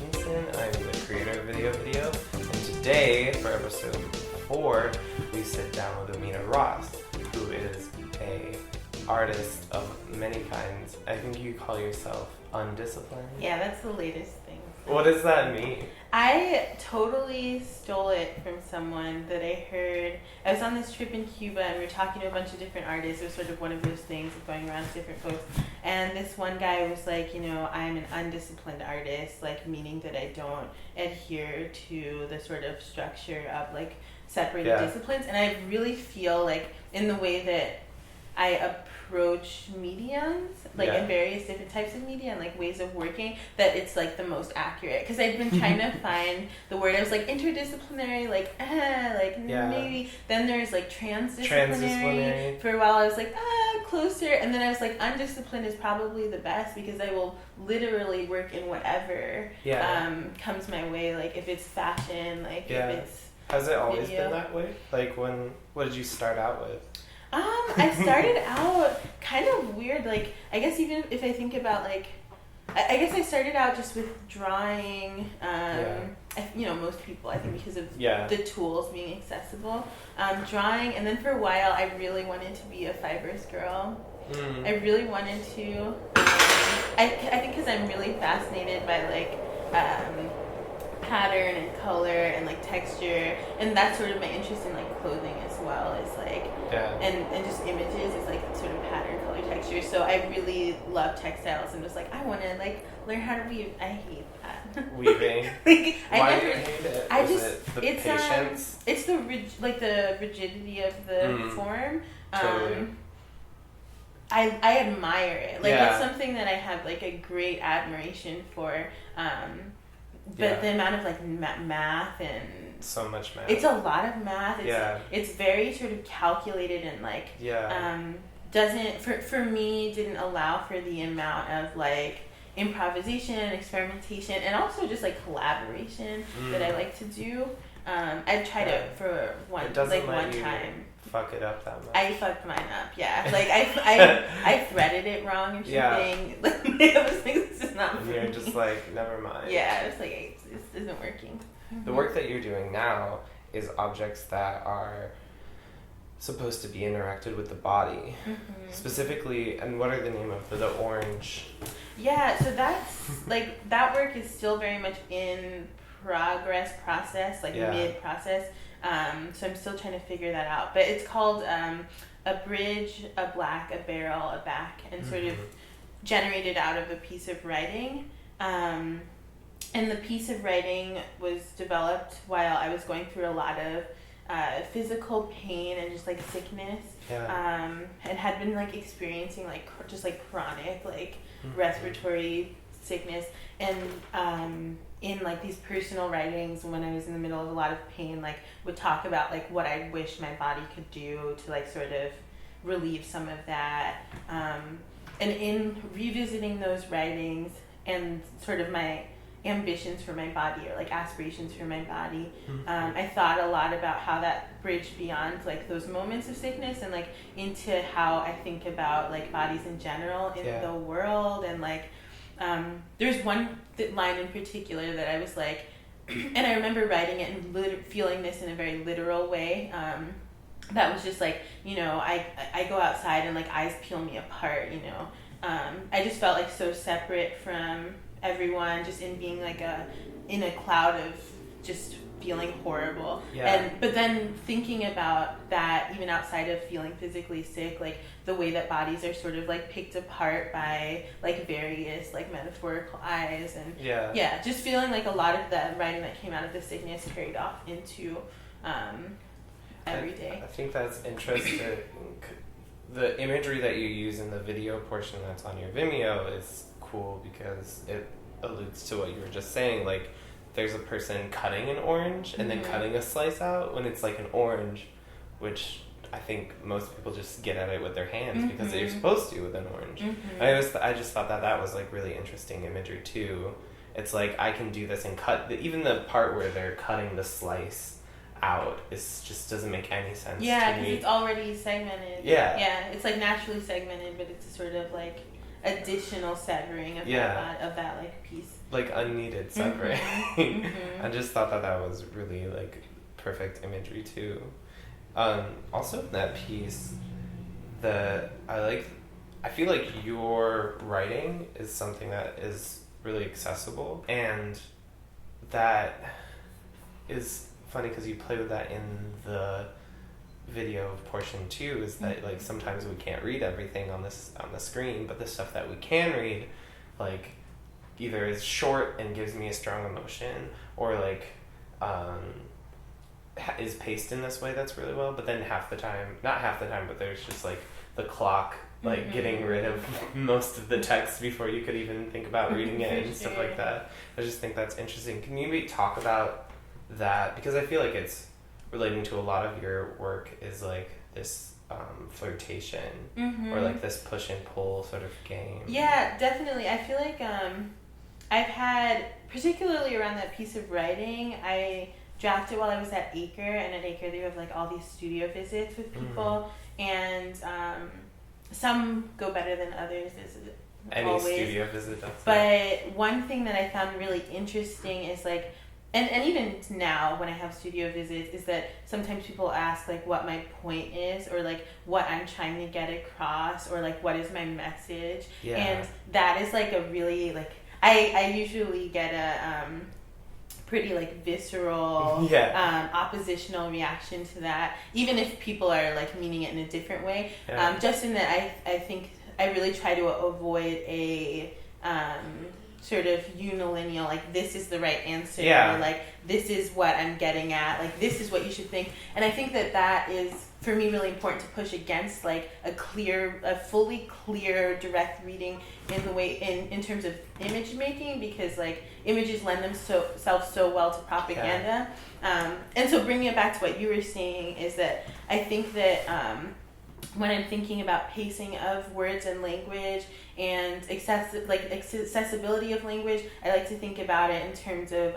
Hutchinson. I'm the creator of Video. And today, for episode 4, we sit down with Amina Ross, who is a artist of many kinds. I think you call yourself undisciplined. Yeah, that's the latest thing. What does that mean? I totally stole it from someone that I heard. I was on this trip in Cuba and we were talking to a bunch of different artists. It was sort of one of those things of going around to different folks. And this one guy was like, I'm an undisciplined artist, like meaning that I don't adhere to the sort of structure of like separated disciplines. And I really feel like in the way that I approach mediums, like in various different types of media and like ways of working, that it's like the most accurate. Because I've been trying to find the word. I was like interdisciplinary, maybe. Then there's like transdisciplinary. For a while I was like, closer. And then I was like, undisciplined is probably the best because I will literally work in whatever comes my way. Like if it's fashion, if it's Has it always been that way? Like what did you start out with? I started out kind of weird, like, I guess even if I think about, like, I guess I started out just with drawing, most people, I think because of the tools being accessible, drawing, and then for a while I really wanted to be a fibrous girl. I really wanted to, I think because I'm really fascinated by, like, pattern and color and like texture, and that's sort of my interest in like clothing as well, is like and just images is like sort of pattern, color, texture. So I really love textiles and was like, I want to like learn how to weave. I hate that. Weaving? Why do you hate it? It's patience? It's the rigidity of the form. Totally. I admire it. Like it's something that I have like a great admiration for. But the amount of like math and so much math. It's a lot of math. It's very sort of calculated and like doesn't for me didn't allow for the amount of like improvisation, experimentation, and also just like collaboration that I like to do. I tried it for one time. Fuck it up that much. I fucked mine up, Like I threaded it wrong and something. I was like, this is not. And you're just like, never mind. Yeah, it's like this isn't working. The work that you're doing now is objects that are supposed to be interacted with the body, specifically. And what are the name of the orange? Yeah, so that's like that work is still very much in process, like mid-process. So I'm still trying to figure that out. But it's called a bridge, a black, a barrel, a back, and sort of generated out of a piece of writing. And the piece of writing was developed while I was going through a lot of physical pain and just like sickness. And had been like experiencing like just like chronic like respiratory sickness. And in like these personal writings, when I was in the middle of a lot of pain, like would talk about like what I wish my body could do to like sort of relieve some of that. And in revisiting those writings and sort of my ambitions for my body or like aspirations for my body, I thought a lot about how that bridged beyond like those moments of sickness and like into how I think about like bodies in general in the world. And like there's one line in particular that I was like, and I remember writing it and feeling this in a very literal way. That was just like, I go outside and like eyes peel me apart, I just felt like so separate from everyone, just in being like in a cloud of just feeling horrible. But then thinking about that even outside of feeling physically sick, like the way that bodies are sort of like picked apart by like various like metaphorical eyes, and just feeling like a lot of the writing that came out of the sickness carried off into every day. I think that's interesting. The imagery that you use in the video portion that's on your Vimeo is cool because it alludes to what you were just saying. Like there's a person cutting an orange and then cutting a slice out when it's like an orange, which I think most people just get at it with their hands because you're supposed to with an orange. I just thought that was like really interesting imagery too. It's like I can do this and cut even the part where they're cutting the slice out just doesn't make any sense to me. Yeah, because it's already segmented. Yeah. Yeah, it's like naturally segmented, but it's sort of like additional severing of that like piece. Like unneeded severing. I just thought that was really like perfect imagery too. Also in that piece, I feel like your writing is something that is really accessible, and that is funny because you play with that in the video portion too, is that like sometimes we can't read everything on the screen, but the stuff that we can read like either is short and gives me a strong emotion, or like is paced in this way that's really well, but then not half the time, but there's just like the clock like getting rid of most of the text before you could even think about reading it and stuff like that. I just think that's interesting. Can you maybe talk about that, because I feel like it's relating to a lot of your work is like this flirtation or like this push and pull sort of game. Yeah, definitely. I feel like I've had, particularly around that piece of writing, I drafted while I was at Acre, and at Acre they have like all these studio visits with people, and some go better than others. Any studio visit, but one thing that I found really interesting is like, and even now when I have studio visits, is that sometimes people ask like what my point is, or like what I'm trying to get across, or like what is my message. And that is like a really like, I usually get a pretty like visceral oppositional reaction to that, even if people are like meaning it in a different way. Just in that I think I really try to avoid a sort of unilineal, like this is the right answer, or like this is what I'm getting at, like this is what you should think. And I think that is for me really important to push against like a fully clear direct reading in the way in terms of image making, because like images lend themselves so well to propaganda. And so bringing it back to what you were saying is that I think that when I'm thinking about pacing of words and language and accessibility of language, I like to think about it in terms of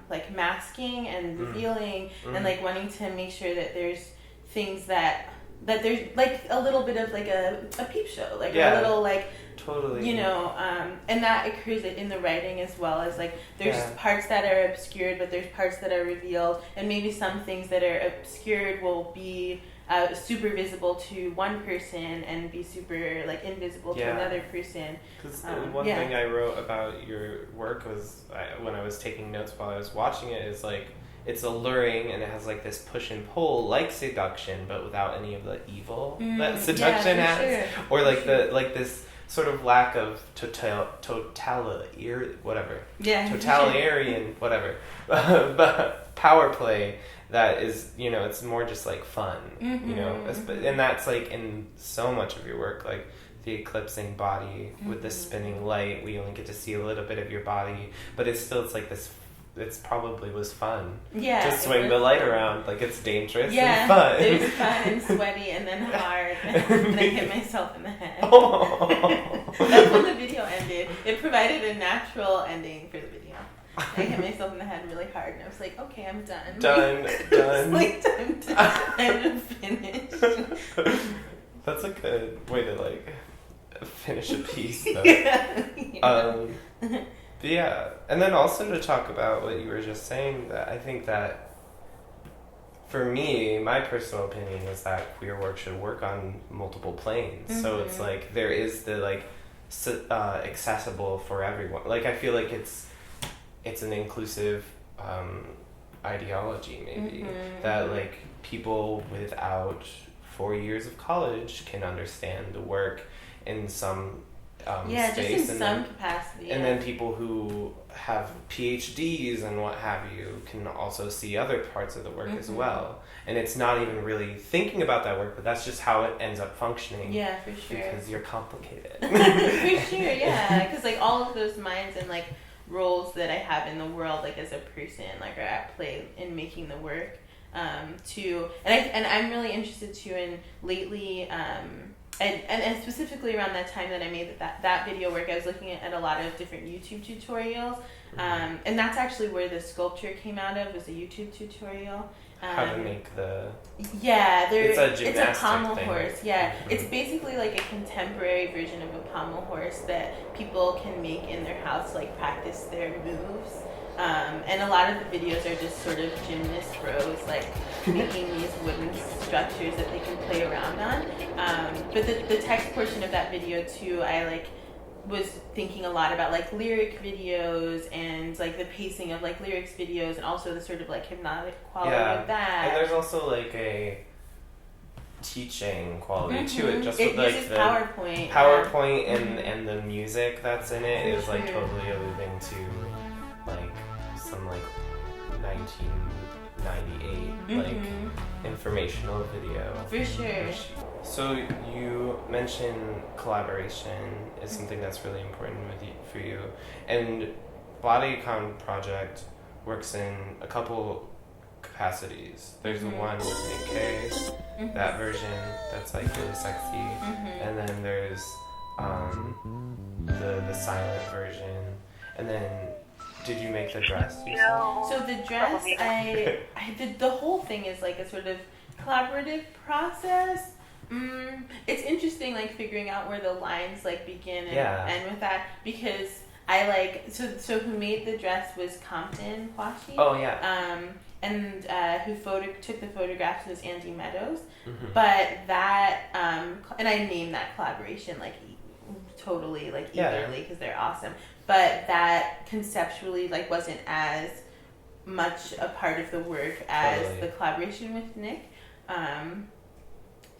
like masking and revealing, and like wanting to make sure that there's things that there's like a little bit of like a peep show, like a little like totally, you know, and that occurs in the writing as well, as like there's parts that are obscured, but there's parts that are revealed, and maybe some things that are obscured will be super visible to one person and be super like invisible to another person. Because one thing I wrote about your work was when I was taking notes while I was watching it, is like it's alluring and it has like this push and pull like seduction, but without any of the evil that seduction has, or like this sort of lack of totalitarian whatever, but power play. That is, you know, it's more just like fun, you know, and that's like in so much of your work, like the eclipsing body with the spinning light. We only get to see a little bit of your body, but it's like this. It's probably was fun. Yeah, to swing the light around, like it's dangerous and fun. It was fun and sweaty and then hard, and I hit myself in the head. That's when the video ended. It provided a natural ending for the video. I hit myself in the head really hard, and I was like, okay, I'm done. Done. Like, I'm finished. That's a good way to, like, finish a piece, though. But yeah, and then also to talk about what you were just saying, that I think that, for me, my personal opinion is that queer work should work on multiple planes. So it's like, there is the, like, accessible for everyone. Like, I feel like it's an inclusive ideology, maybe, that like people without 4 years of college can understand the work in some space, just in some capacity, and then people who have PhDs and what have you can also see other parts of the work as well. And it's not even really thinking about that work, but that's just how it ends up functioning. Yeah, for sure. Because you're complicated. For sure, yeah. Because like all of those minds and like roles that I have in the world, like as a person, like are at play in making the work too. And I'm really interested too in lately, and specifically around that time that I made that video work, I was looking at a lot of different YouTube tutorials, and that's actually where the sculpture came out of, was a YouTube tutorial. How to make the... Yeah, it's a pommel thing. horse. Yeah, it's basically like a contemporary version of a pommel horse that people can make in their house to like practice their moves. And a lot of the videos are just sort of gymnast bros like making these wooden structures that they can play around on. But the text portion of that video too, I like was thinking a lot about like lyric videos and like the pacing of like lyrics videos and also the sort of like hypnotic quality of that. And there's also like a teaching quality to it, just it with like uses the PowerPoint and the music that's in it is like sure. totally alluding to like some like 1998 like informational video. For sure. So you mentioned collaboration is something that's really important for you, and BodyCon project works in a couple capacities. There's the one with Nick K, that version that's like really sexy, and then there's the silent version, and then did you make the dress? You said? So the dress, I did. The whole thing is like a sort of collaborative process. It's interesting, like figuring out where the lines like begin and end with that, because I like so who made the dress was Compton Kwashi. Oh yeah. And who took the photographs was Andy Meadows. But that and I named that collaboration like totally like eagerly because they're awesome. But that conceptually like wasn't as much a part of the work as the collaboration with Nick.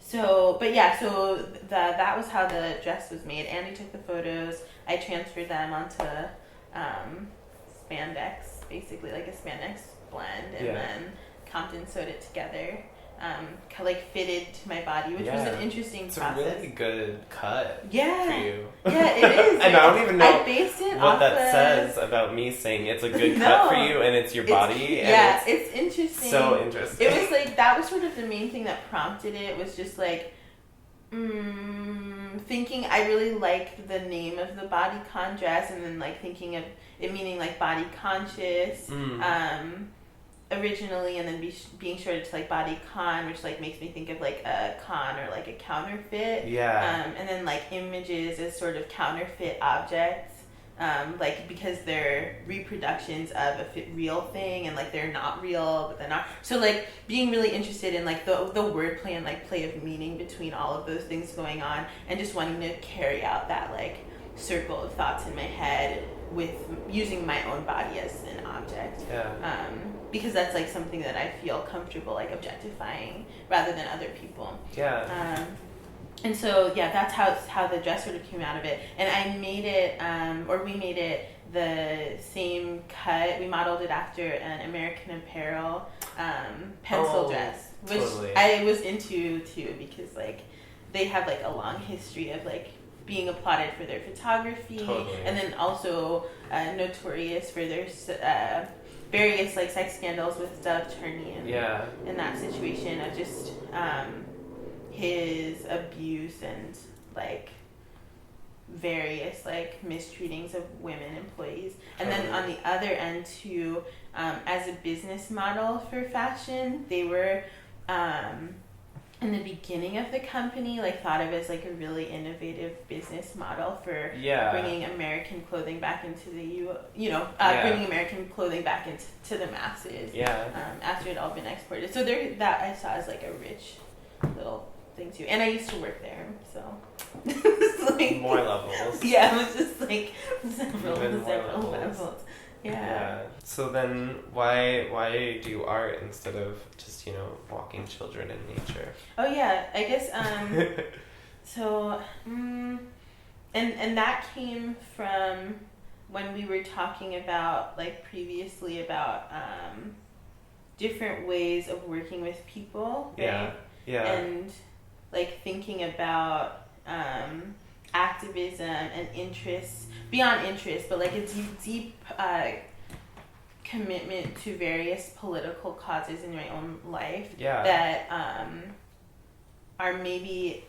So that was how the dress was made. Andy took the photos. I transferred them onto spandex, basically like a spandex blend, and then Compton sewed it together. Like fitted to my body, which was an interesting process. It's a really good cut for you. Yeah, it is. And I don't even know I based it what off that says about me saying it's a good cut for you and it's your body. And it's interesting. So interesting. It was like, that was sort of the main thing that prompted it, was just like, thinking I really liked the name of the BodyCon dress, and then like thinking of it meaning like body conscious. Originally, and then being shorted to like BodyCon, which like makes me think of like a con or like a counterfeit. And then like images as sort of counterfeit objects, like because they're reproductions of a real thing, and like they're not real, but they're not. So like being really interested in like the wordplay and like play of meaning between all of those things going on, and just wanting to carry out that like circle of thoughts in my head with using my own body as an object. Because that's like something that I feel comfortable like objectifying rather than other people. And so that's how the dress sort of came out of it. And I made it, or we made it the same cut. We modeled it after an American Apparel pencil dress, which I was into too, because like they have like a long history of like being applauded for their photography, and then also notorious for their various like sex scandals with Dove Turney and in that situation of just his abuse and like various like mistreatings of women employees. And then on the other end too, as a business model for fashion, they were in the beginning of the company, like thought of as like a really innovative business model for bringing American clothing back into the bringing American clothing back into the masses. After it had all been exported. So that I saw as like a rich little thing too. And I used to work there, so it's like more levels. Yeah, it was just like several levels. Yeah. So then why do art instead of just, walking children in nature? Oh yeah, I guess so and that came from when we were talking about like previously about different ways of working with people, right? And like thinking about activism and interests beyond interest, but like a deep commitment to various political causes in my own life that are maybe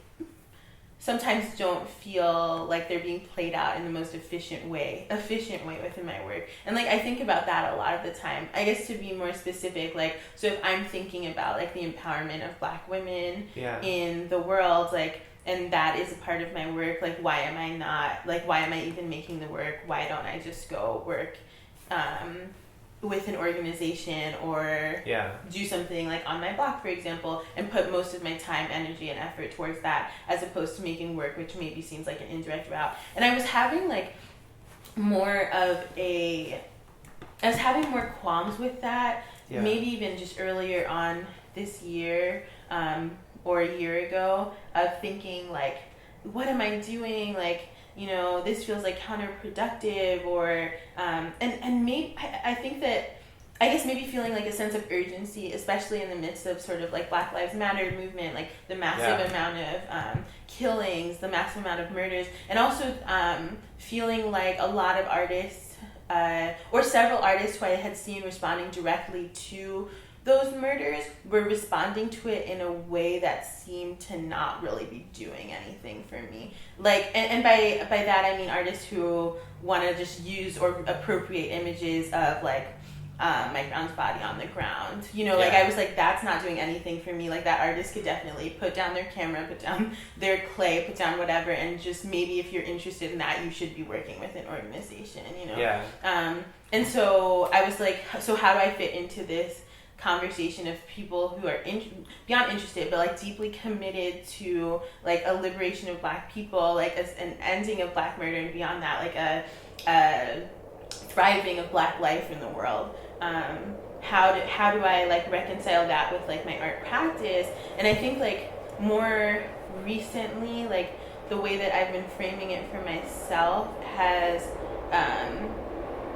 sometimes don't feel like they're being played out in the most efficient way within my work. And like I think about that a lot of the time. I guess to be more specific, like, so if I'm thinking about like the empowerment of Black women in the world, like, and that is a part of my work, like why am I even making the work? Why don't I just go work with an organization or do something like on my blog, for example, and put most of my time, energy, and effort towards that, as opposed to making work, which maybe seems like an indirect route. And I was having like more qualms with that, maybe even just earlier on this year, or a year ago, of thinking like, what am I doing? Like, you know, this feels like counterproductive, or and maybe I think that, I guess maybe feeling like a sense of urgency, especially in the midst of sort of like Black Lives Matter movement, like the massive amount of killings, the massive amount of murders, and also feeling like a lot of artists, or several artists who I had seen responding directly to those murders, were responding to it in a way that seemed to not really be doing anything for me. Like, and by that I mean artists who want to just use or appropriate images of like Mike Brown's body on the ground. You know, like I was like, that's not doing anything for me. Like that artist could definitely put down their camera, put down their clay, put down whatever, and just maybe if you're interested in that, you should be working with an organization, you know? Yeah. And so I was like, so how do I fit into this conversation of people who are beyond interested, but like deeply committed to like a liberation of Black people, like an ending of Black murder, and beyond that, like a thriving of Black life in the world. How do I like reconcile that with like my art practice? And I think like more recently, like the way that I've been framing it for myself has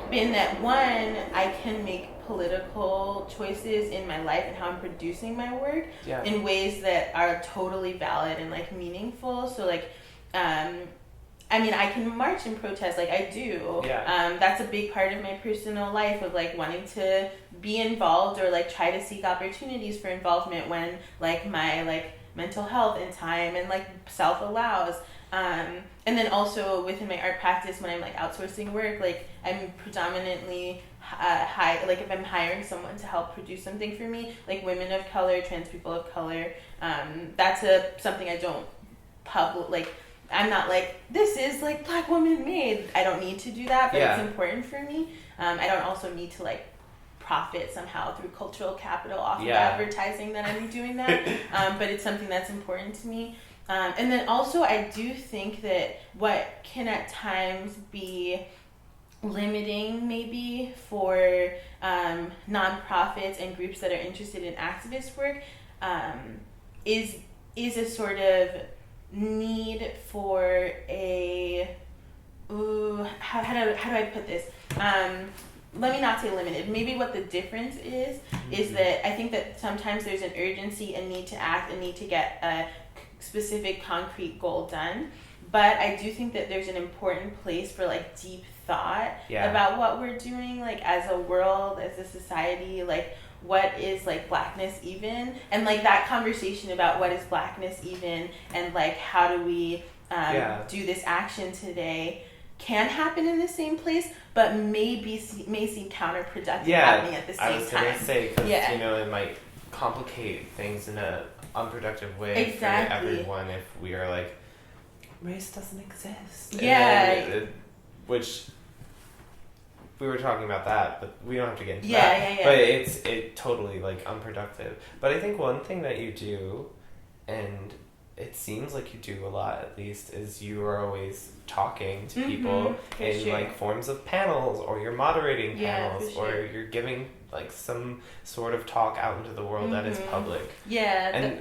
been that, one, I can make political choices in my life and how I'm producing my work in ways that are totally valid and like meaningful. So like I mean, I can march and protest, like I do. That's a big part of my personal life, of like wanting to be involved or like try to seek opportunities for involvement when like my like mental health and time and like self allows. And then also within my art practice, when I'm like outsourcing work, like I'm predominantly like if I'm hiring someone to help produce something for me, like women of color, trans people of color, that's something I don't like. I'm not like, this is like Black woman made. I don't need to do that, but it's important for me. I don't also need to like profit somehow through cultural capital off of advertising that I'm doing that. But it's something that's important to me. And then also I do think that what can at times be limiting maybe for nonprofits and groups that are interested in activist work is a sort of need for a how do I put this? Let me not say limited. Maybe what the difference is that I think that sometimes there's an urgency, a need to act, a need to get a specific concrete goal done. But I do think that there's an important place for like deep thought about what we're doing, like as a world, as a society, like what is like Blackness even, and like that conversation about what is Blackness even, and like how do we do this action today, can happen in the same place, but may seem counterproductive happening at the same time. I was gonna say, because you know, it might complicate things in a unproductive way for everyone if we are like, race doesn't exist. Which we were talking about that, but we don't have to get into that. But it's totally like unproductive. But I think one thing that you do, and it seems like you do a lot at least, is you are always talking to people in like forms of panels, or you're moderating panels, or you're giving like some sort of talk out into the world that is public. And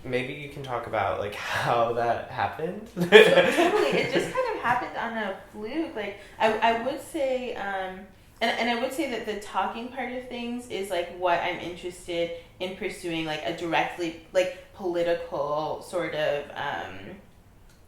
maybe you can talk about like how that happened. Totally, it just kind of happened on a fluke. Like I would say, and I would say that the talking part of things is like what I'm interested in pursuing, like a directly like political sort of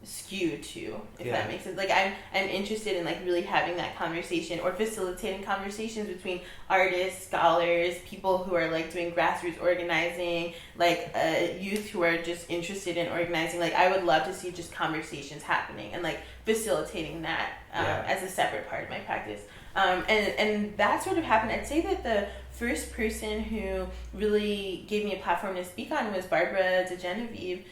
skew to, if Yeah. that makes sense. Like I'm interested in like really having that conversation or facilitating conversations between artists, scholars, people who are like doing grassroots organizing, like youth who are just interested in organizing. Like I would love to see just conversations happening and like facilitating that as a separate part of my practice. And that sort of happened. I'd say that the first person who really gave me a platform to speak on was Barbara DeGenevieve.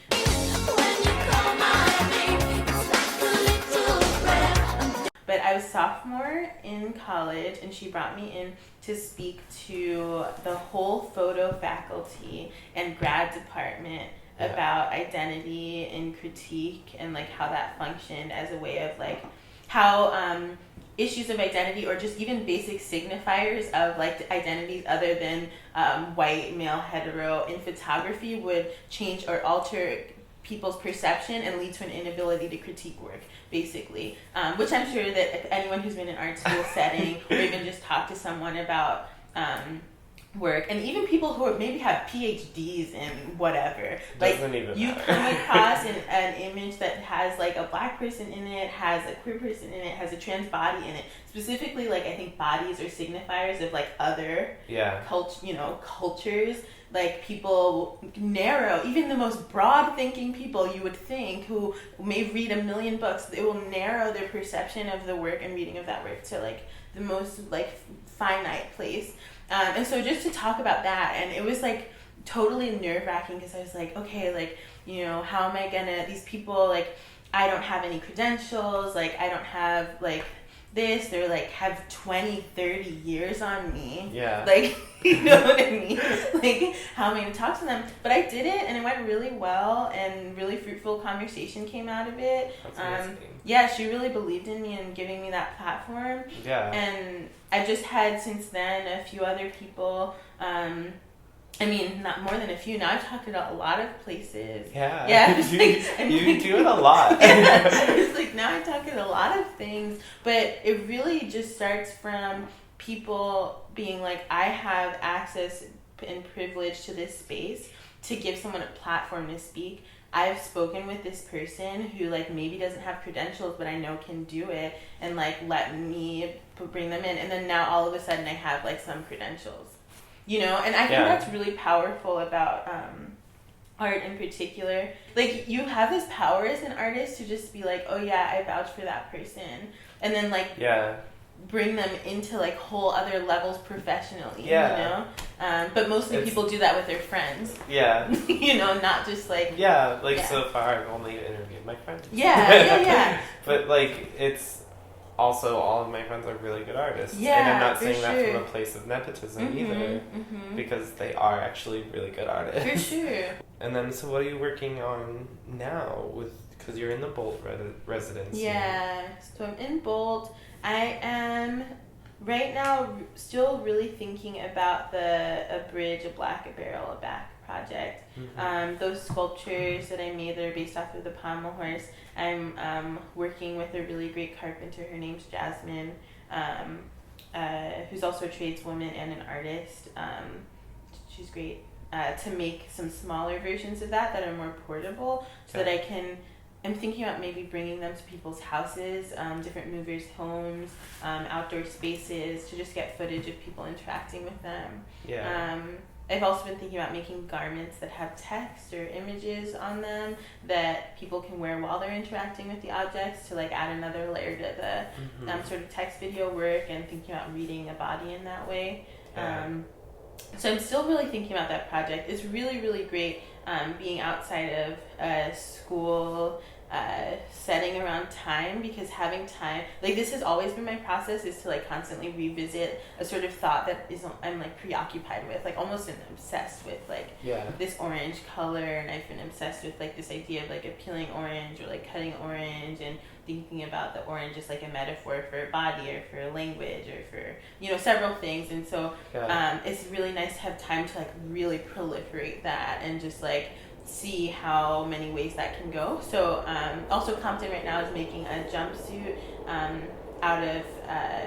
But I was sophomore in college, and she brought me in to speak to the whole photo faculty and grad department about identity and critique and like how that functioned as a way of like how issues of identity or just even basic signifiers of like identities other than white male hetero in photography would change or alter people's perception and lead to an inability to critique work, basically. Which I'm sure that anyone who's been in art school setting or even just talked to someone about work, and even people who maybe have PhDs in whatever, like you come across an image that has like a black person in it, has a queer person in it, has a trans body in it. Specifically, like I think bodies are signifiers of like other cultures. Like people narrow, even the most broad thinking people you would think who may read 1 million books, it will narrow their perception of the work and reading of that work to like the most like finite place. And so just to talk about that, and it was like totally nerve-wracking because I was like, okay, like, you know, how am I gonna, these people, like, I don't have any credentials, like, I don't have, like, this, they're like, have 20, 30 years on me. Yeah. Like, you know what I mean? Like, how am I gonna talk to them? But I did it, and it went really well, and really fruitful conversation came out of it. That's amazing. Yeah, she really believed in me and giving me that platform. Yeah. And I've just had since then a few other people. I mean, not more than a few. Now I've talked about a lot of places. Yeah. Yeah. You do it a lot. It's like now I talk at a lot of things, but it really just starts from people being like, I have access and privilege to this space to give someone a platform to speak. I've spoken with this person who like maybe doesn't have credentials, but I know can do it, and like let me bring them in, and then now all of a sudden I have like some credentials, you know. And I think that's really powerful about art in particular. Like you have this power as an artist to just be like, oh yeah, I vouch for that person, and then like bring them into like whole other levels professionally, you know. But mostly people do that with their friends. Yeah. You know, not just like so far I've only interviewed my friends. Yeah. But like it's also all of my friends are really good artists. Yeah, and I'm not saying sure. that from a place of nepotism either, because they are actually really good artists. For sure. And then, so what are you working on now because you're in the Bolt residency? Yeah, so I'm in Bolt. I am right now still really thinking about A Bridge, a Black, a Barrel, a Back project. Those sculptures that I made that are based off of the pommel horse, I'm working with a really great carpenter. Her name's Jasmine, who's also a tradeswoman and an artist. She's great. To make some smaller versions of that are more portable, so that I'm thinking about maybe bringing them to people's houses, different movers' homes, outdoor spaces, to just get footage of people interacting with them. I've also been thinking about making garments that have text or images on them that people can wear while they're interacting with the objects, to like add another layer to the sort of text video work, and thinking about reading a body in that way. So I'm still really thinking about that project. It's really, really great being outside of a school setting around time, because having time, like this has always been my process, is to like constantly revisit a sort of thought that I'm like preoccupied with, like almost obsessed with like this orange color, and I've been obsessed with like this idea of like a peeling orange or like cutting orange, and thinking about the orange as like a metaphor for a body or for a language or for, you know, several things. And so it's really nice to have time to like really proliferate that and just like see how many ways that can go. So also Compton right now is making a jumpsuit out of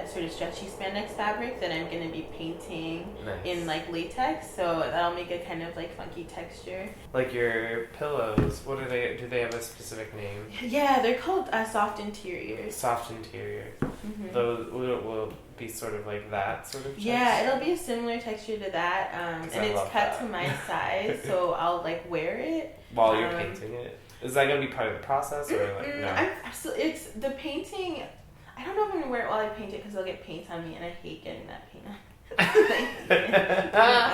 sort of stretchy spandex fabric that I'm going to be painting in like latex, so that'll make a kind of like funky texture. Like your pillows, what do they have a specific name? Yeah, they're called soft interiors. Soft interior. Mm-hmm. Those will be sort of like that sort of texture? Yeah, it'll be a similar texture to that, and it's cut to my size, so I'll like wear it while you're painting it. Is that gonna be part of the process, or like no? It's the painting. I don't know if I'm gonna wear it while I paint it because I'll get paint on me, and I hate getting that paint on.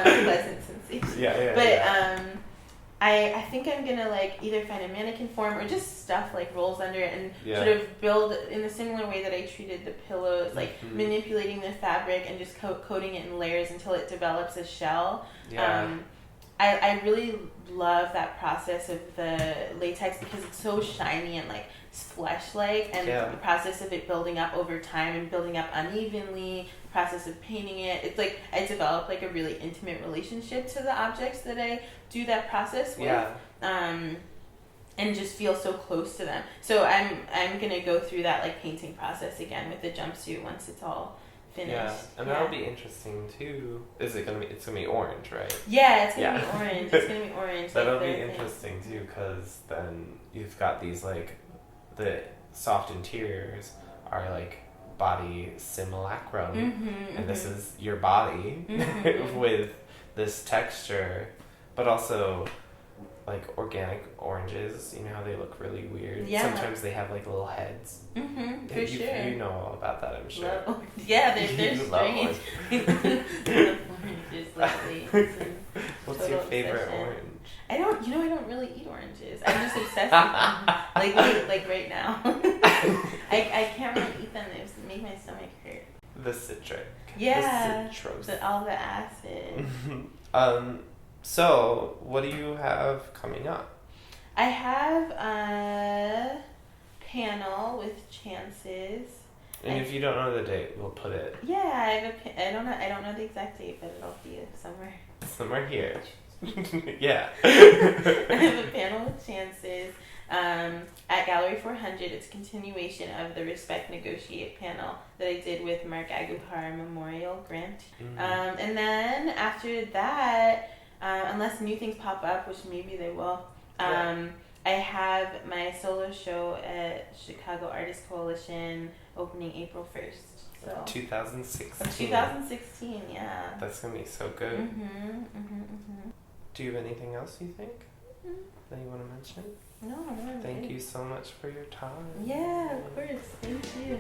Unpleasant sensation. Yeah. But I think I'm gonna like either find a mannequin form or just stuff like rolls under it and sort of build in the similar way that I treated the pillows, like manipulating the fabric and just coating it in layers until it develops a shell. Yeah. I really love that process of the latex because it's so shiny and like flesh-like, and the process of it building up over time and building up unevenly, the process of painting it, it's like I developed like a really intimate relationship to the objects that I do that process with, and just feel so close to them. So I'm gonna go through that like painting process again with the jumpsuit once it's all finished. Yeah, and that'll be interesting too. It's gonna be orange, right? Yeah, it's gonna be orange. It's gonna be orange. That'll be interesting too, because then you've got these like the soft interiors are like body simulacrum, and this is your body with this texture, but also like organic oranges. You know how they look really weird. Yeah. Sometimes they have like little heads. For sure. You know all about that, I'm sure. Yeah, they're strange. Oranges lately. What's your favorite orange? I don't really eat oranges. I'm just obsessed with them. Like right now. I can't really eat them. They just make my stomach hurt. The citric. Yeah. The citrus. All the acid. So, what do you have coming up? I have a panel with chances. And if you don't know the date, we'll put it. Yeah, I don't know the exact date, but it'll be somewhere. Somewhere here. Yeah. I have a panel with chances at Gallery 400. It's a continuation of the Respect Negotiate panel that I did with Mark Aguilar Memorial Grant. And then after that, unless new things pop up, which maybe they will, I have my solo show at Chicago Artists Coalition opening April 1st. So 2016. 2016, yeah. That's gonna be so good. Do you have anything else you think that you want to mention? No. Thank you so much for your time. Yeah, of course. Thank you.